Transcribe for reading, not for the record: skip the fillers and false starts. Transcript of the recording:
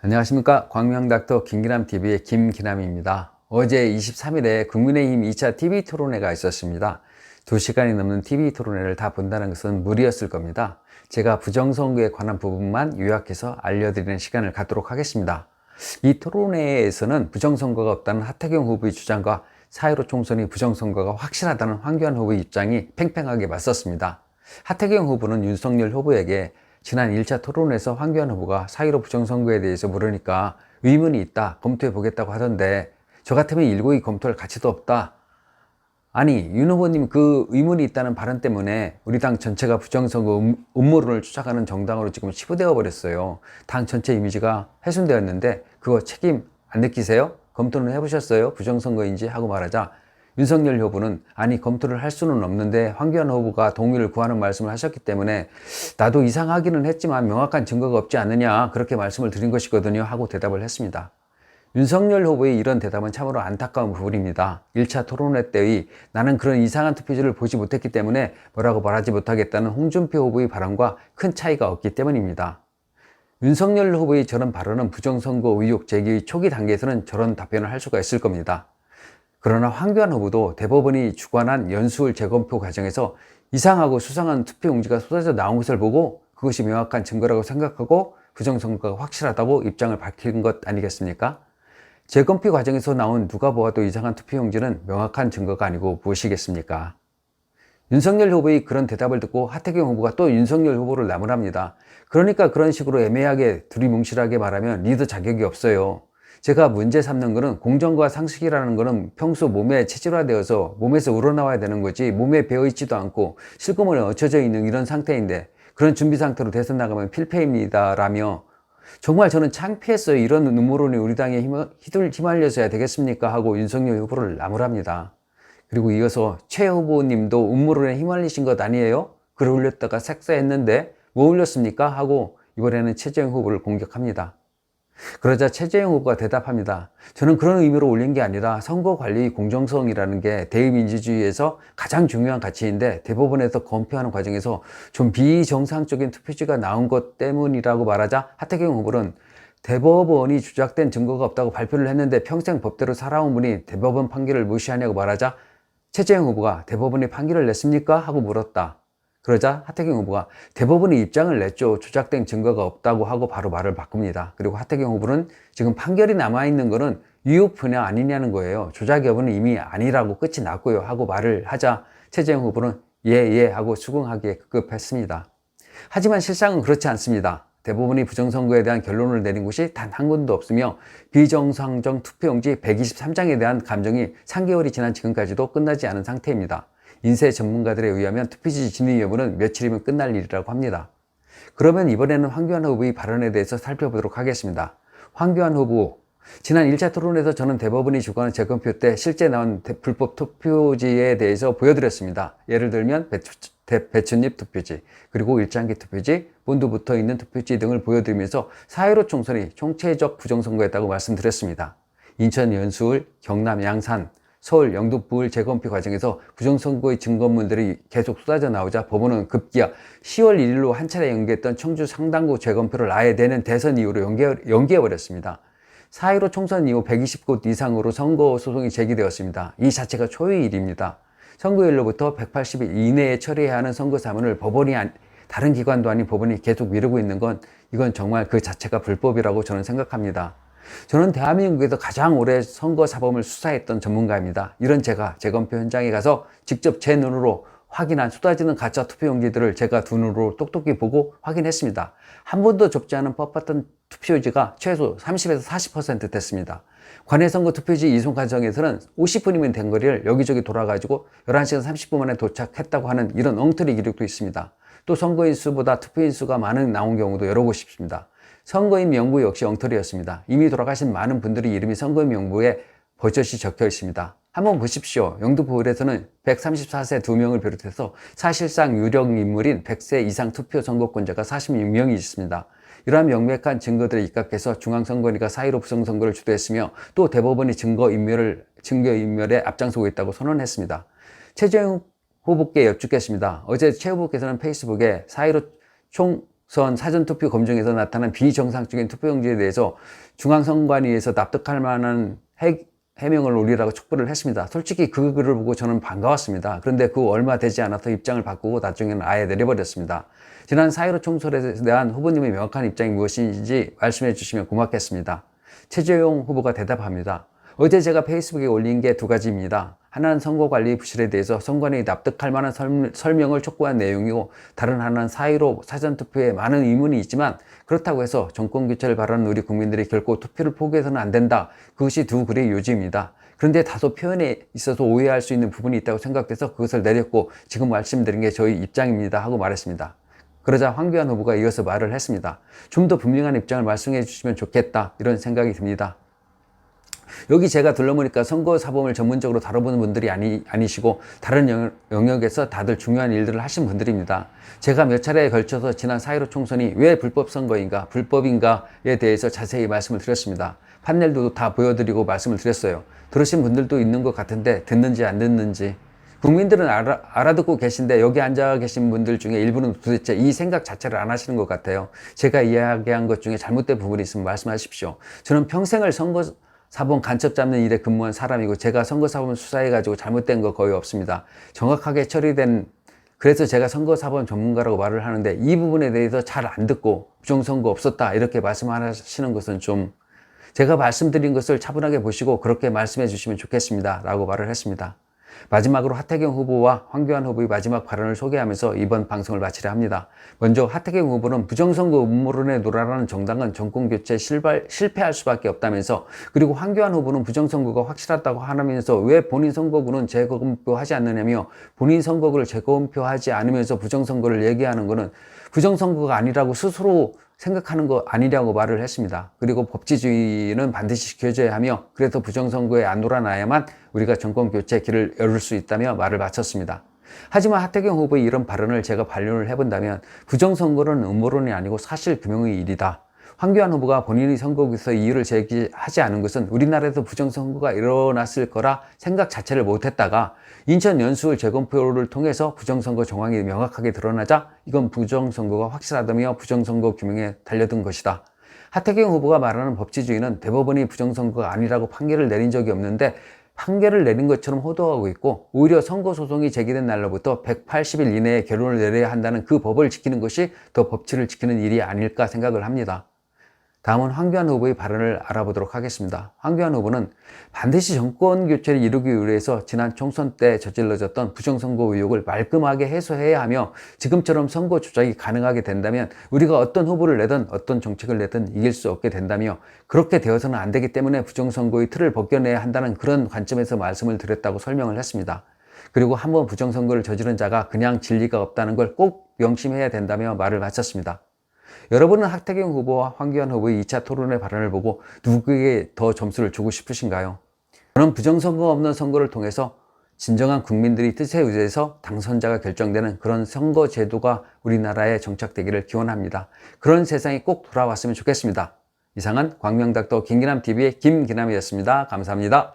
안녕하십니까. 광명닥터 김기남TV의 김기남입니다. 어제 23일에 국민의힘 2차 TV토론회가 있었습니다. 2시간이 넘는 TV토론회를 다 본다는 것은 무리였을 겁니다. 제가 부정선거에 관한 부분만 요약해서 알려드리는 시간을 갖도록 하겠습니다. 이 토론회에서는 부정선거가 없다는 하태경 후보의 주장과 4.15 총선이 부정선거가 확실하다는 황교안 후보의 입장이 팽팽하게 맞섰습니다. 하태경 후보는 윤석열 후보에게 지난 1차 토론에서 황교안 후보가 4.15 부정선거에 대해서 물으니까 의문이 있다, 검토해 보겠다고 하던데 저 같으면 일고의 검토할 가치도 없다. 아니, 윤 후보님 그 의문이 있다는 발언 때문에 우리 당 전체가 부정선거 음모론을 추적하는 정당으로 지금 치부되어 버렸어요. 당 전체 이미지가 훼손되었는데 그거 책임 안 느끼세요? 검토는 해보셨어요? 부정선거인지 하고 말하자 윤석열 후보는 아니 검토를 할 수는 없는데 황교안 후보가 동의를 구하는 말씀을 하셨기 때문에 나도 이상하기는 했지만 명확한 증거가 없지 않느냐 그렇게 말씀을 드린 것이거든요 하고 대답을 했습니다. 윤석열 후보의 이런 대답은 참으로 안타까운 부분입니다. 1차 토론회 때의 나는 그런 이상한 투표지를 보지 못했기 때문에 뭐라고 말하지 못하겠다는 홍준표 후보의 발언과 큰 차이가 없기 때문입니다. 윤석열 후보의 저런 발언은 부정선거 의혹 제기의 초기 단계에서는 저런 답변을 할 수가 있을 겁니다. 그러나 황교안 후보도 대법원이 주관한 연수울 재검표 과정에서 이상하고 수상한 투표용지가 쏟아져 나온 것을 보고 그것이 명확한 증거라고 생각하고 부정선거가 확실하다고 입장을 밝힌 것 아니겠습니까? 재검표 과정에서 나온 누가 보아도 이상한 투표용지는 명확한 증거가 아니고 무엇이겠습니까? 윤석열 후보의 그런 대답을 듣고 하태경 후보가 또 윤석열 후보를 나무랍니다. 그러니까 그런 식으로 애매하게 두리뭉실하게 말하면 리더 자격이 없어요. 제가 문제 삼는 거는 공정과 상식이라는 거는 평소 몸에 체질화되어서 몸에서 우러나와야 되는 거지 몸에 배어있지도 않고 실금을 얹혀져 있는 이런 상태인데 그런 준비 상태로 대선 나가면 필패입니다 라며 정말 저는 창피했어요. 이런 음모론이 우리 당에 휘말려서야 되겠습니까 하고 윤석열 후보를 나무랍니다. 그리고 이어서 최 후보님도 음모론에 휘말리신 것 아니에요? 글을 올렸다가 삭제했는데 뭐 올렸습니까? 하고 이번에는 최재형 후보를 공격합니다. 그러자 최재형 후보가 대답합니다. 저는 그런 의미로 올린 게 아니라 선거 관리 공정성이라는 게 대의민주주의에서 가장 중요한 가치인데 대법원에서 검표하는 과정에서 좀 비정상적인 투표지가 나온 것 때문이라고 말하자 하태경 후보는 대법원이 조작된 증거가 없다고 발표를 했는데 평생 법대로 살아온 분이 대법원 판결을 무시하냐고 말하자 최재형 후보가 대법원이 판결을 냈습니까? 하고 물었다. 그러자 하태경 후보가 대법원이 입장을 냈죠. 조작된 증거가 없다고 하고 바로 말을 바꿉니다. 그리고 하태경 후보는 지금 판결이 남아있는 거는 유효표냐 아니냐는 거예요. 조작 여부는 이미 아니라고 끝이 났고요 하고 말을 하자 최재형 후보는 예 하고 수긍하기에 급급했습니다. 하지만 실상은 그렇지 않습니다. 대법원이 부정선거에 대한 결론을 내린 곳이 단 한 군데도 없으며 비정상적 투표용지 123장에 대한 감정이 3개월이 지난 지금까지도 끝나지 않은 상태입니다. 인쇄 전문가들에 의하면 투표지 진위 여부는 며칠이면 끝날 일이라고 합니다. 그러면 이번에는 황교안 후보의 발언에 대해서 살펴보도록 하겠습니다. 황교안 후보, 지난 1차 토론에서 저는 대법원이 주관한 재검표 때 실제 나온 불법 투표지에 대해서 보여드렸습니다. 예를 들면 배춧잎 투표지, 그리고 일장기 투표지, 본드 붙어있는 투표지 등을 보여드리면서 4.15 총선이 총체적 부정선거였다고 말씀드렸습니다. 인천 연수울, 경남 양산, 서울 영등포을 재검표 과정에서 부정선거의 증거물들이 계속 쏟아져 나오자 법원은 급기야 10월 1일로 한 차례 연기했던 청주 상당구 재검표를 아예 내년 대선 이후로 연기해버렸습니다. 4.15 총선 이후 120곳 이상으로 선거 소송이 제기되었습니다. 이 자체가 초유의 일입니다. 선거일로부터 180일 이내에 처리해야 하는 선거 사무를 법원이 다른 기관도 아닌 법원이 계속 미루고 있는 건 이건 정말 그 자체가 불법이라고 저는 생각합니다. 저는 대한민국에서 가장 오래 선거 사범을 수사했던 전문가입니다. 이런 제가 재검표 현장에 가서 직접 제 눈으로 확인한 쏟아지는 가짜 투표용지들을 제가 두 눈으로 똑똑히 보고 확인했습니다. 한 번도 접지 않은 뽑았던 투표지가 최소 30에서 40% 됐습니다. 관외선거 투표지 이송 과정에서는 50분이면 된 거리를 여기저기 돌아가지고 11시간 30분 만에 도착했다고 하는 이런 엉터리 기록도 있습니다. 또 선거인 수보다 투표인 수가 많은 나온 경우도 여러 곳이 있습니다. 선거인 명부 역시 엉터리였습니다. 이미 돌아가신 많은 분들의 이름이 선거인 명부에 버젓이 적혀 있습니다. 한번 보십시오. 영등포을에서는 134세 2명을 비롯해서 사실상 유력 인물인 100세 이상 투표 선거권자가 46명이 있습니다. 이러한 명백한 증거들에 입각해서 중앙선관위가 4.15 부정선거를 주도했으며 또 대법원이 증거인멸에 앞장서고 있다고 선언했습니다. 최재형 후보께 여쭙겠습니다. 어제 최 후보께서는 페이스북에 4.15 우선 사전투표 검증에서 나타난 비정상적인 투표용지에 대해서 중앙선관위에서 납득할 만한 해명을 올리라고 촉구를 했습니다. 솔직히 그 글을 보고 저는 반가웠습니다. 그런데 그 얼마 되지 않아서 입장을 바꾸고 나중에는 아예 내려버렸습니다. 지난 4.15 총선에 대한 후보님의 명확한 입장이 무엇인지 말씀해 주시면 고맙겠습니다. 최재형 후보가 대답합니다. 어제 제가 페이스북에 올린 게 두 가지입니다. 하나는 선거관리 부실에 대해서 선관위 납득할 만한 설명을 촉구한 내용이고, 다른 하나는 4.15 사전투표에 많은 의문이 있지만 그렇다고 해서 정권교체를 바라는 우리 국민들이 결코 투표를 포기해서는 안 된다. 그것이 두 글의 요지입니다. 그런데 다소 표현에 있어서 오해할 수 있는 부분이 있다고 생각돼서 그것을 내렸고, 지금 말씀드린 게 저희 입장입니다 하고 말했습니다. 그러자 황교안 후보가 이어서 말을 했습니다. 좀 더 분명한 입장을 말씀해 주시면 좋겠다, 이런 생각이 듭니다. 여기 제가 둘러보니까 선거사범을 전문적으로 다뤄보는 분들이 아니시고 다른 영역에서 다들 중요한 일들을 하신 분들입니다. 제가 몇 차례에 걸쳐서 지난 4.15 총선이 왜 불법선거인가, 불법인가에 대해서 자세히 말씀을 드렸습니다. 판넬도 다 보여드리고 말씀을 드렸어요. 들으신 분들도 있는 것 같은데 듣는지 안 듣는지. 국민들은 알아듣고 계신데 여기 앉아 계신 분들 중에 일부는 도대체 이 생각 자체를 안 하시는 것 같아요. 제가 이야기한 것 중에 잘못된 부분이 있으면 말씀하십시오. 저는 평생을 선거사범 간첩 잡는 일에 근무한 사람이고, 제가 선거사범 수사해가지고 잘못된 거 거의 없습니다. 정확하게 처리된, 그래서 제가 선거사범 전문가라고 말을 하는데 이 부분에 대해서 잘 안 듣고 부정선거 없었다 이렇게 말씀하시는 것은 좀, 제가 말씀드린 것을 차분하게 보시고 그렇게 말씀해 주시면 좋겠습니다 라고 말을 했습니다. 마지막으로 하태경 후보와 황교안 후보의 마지막 발언을 소개하면서 이번 방송을 마치려 합니다. 먼저 하태경 후보는 부정선거 음모론에 놀아라는 정당은 정권교체에 실패할 수밖에 없다면서, 그리고 황교안 후보는 부정선거가 확실하다고 하면서 왜 본인 선거구는 재검표하지 않느냐며, 본인 선거구를 재검표하지 않으면서 부정선거를 얘기하는 것은 부정선거가 아니라고 스스로 생각하는 거 아니냐고 말을 했습니다. 그리고 법치주의는 반드시 지켜져야 하며, 그래서 부정선거에 안 놀아나야만 우리가 정권교체 길을 열을 수 있다며 말을 마쳤습니다. 하지만 하태경 후보의 이런 발언을 제가 반론을 해본다면, 부정선거는 음모론이 아니고 사실규명의 일이다. 황교안 후보가 본인이 선거구에서 이유를 제기하지 않은 것은 우리나라에서 부정선거가 일어났을 거라 생각 자체를 못했다가 인천 연수울 재검표를 통해서 부정선거 정황이 명확하게 드러나자 이건 부정선거가 확실하다며 부정선거 규명에 달려든 것이다. 하태경 후보가 말하는 법치주의는 대법원이 부정선거가 아니라고 판결을 내린 적이 없는데 판결을 내린 것처럼 호도하고 있고, 오히려 선거소송이 제기된 날로부터 180일 이내에 결론을 내려야 한다는 그 법을 지키는 것이 더 법치를 지키는 일이 아닐까 생각을 합니다. 다음은 황교안 후보의 발언을 알아보도록 하겠습니다. 황교안 후보는 반드시 정권 교체를 이루기 위해서 지난 총선 때 저질러졌던 부정선거 의혹을 말끔하게 해소해야 하며, 지금처럼 선거 조작이 가능하게 된다면 우리가 어떤 후보를 내든 어떤 정책을 내든 이길 수 없게 된다며, 그렇게 되어서는 안 되기 때문에 부정선거의 틀을 벗겨내야 한다는 그런 관점에서 말씀을 드렸다고 설명을 했습니다. 그리고 한번 부정선거를 저지른 자가 그냥 진리가 없다는 걸 꼭 명심해야 된다며 말을 마쳤습니다. 여러분은 하태경 후보와 황교안 후보의 2차 토론회 발언을 보고 누구에게 더 점수를 주고 싶으신가요? 저는 부정선거 없는 선거를 통해서 진정한 국민들의 뜻에 의해서 당선자가 결정되는 그런 선거 제도가 우리나라에 정착되기를 기원합니다. 그런 세상이 꼭 돌아왔으면 좋겠습니다. 이상은 광명닥터 김기남TV의 김기남이었습니다. 감사합니다.